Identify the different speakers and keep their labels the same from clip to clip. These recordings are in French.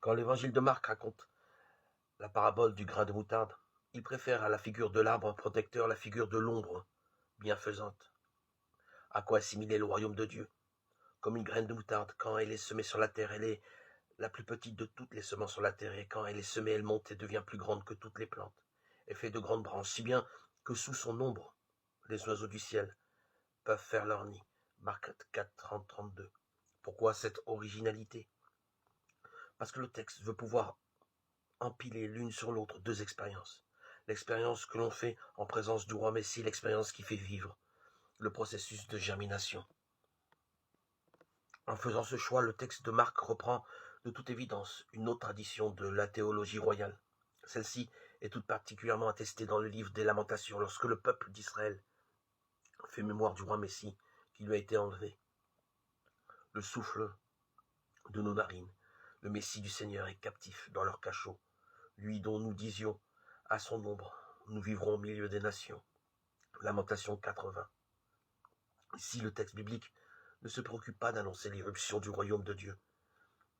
Speaker 1: Quand l'évangile de Marc raconte la parabole du grain de moutarde, il préfère à la figure de l'arbre protecteur la figure de l'ombre bienfaisante. À quoi assimiler le royaume de Dieu? Comme une graine de moutarde, quand elle est semée sur la terre, elle est la plus petite de toutes les semences sur la terre, et quand elle est semée, elle monte et devient plus grande que toutes les plantes, et fait de grandes branches, si bien que sous son ombre, les oiseaux du ciel peuvent faire leur nid. Marc 4, 30, 32. Pourquoi cette originalité? Parce que le texte veut pouvoir empiler l'une sur l'autre deux expériences. L'expérience que l'on fait en présence du roi Messie, l'expérience qui fait vivre le processus de germination. En faisant ce choix, le texte de Marc reprend de toute évidence une autre tradition de la théologie royale. Celle-ci est toute particulièrement attestée dans le livre des Lamentations, lorsque le peuple d'Israël fait mémoire du roi Messie qui lui a été enlevé. Le souffle de nos narines, le Messie du Seigneur est captif dans leur cachot, lui dont nous disions, à son ombre, nous vivrons au milieu des nations. Lamentation 80. Ici, le texte biblique ne se préoccupe pas d'annoncer l'irruption du royaume de Dieu.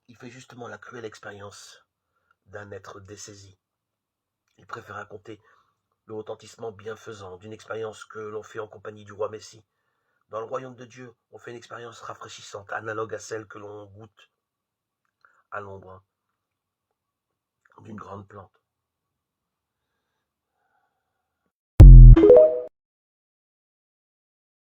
Speaker 1: Il fait justement la cruelle expérience d'un être dessaisi. Il préfère raconter le retentissement bienfaisant d'une expérience que l'on fait en compagnie du roi Messie. Dans le royaume de Dieu, on fait une expérience rafraîchissante, analogue à celle que l'on goûte à l'ombre d'une grande plante.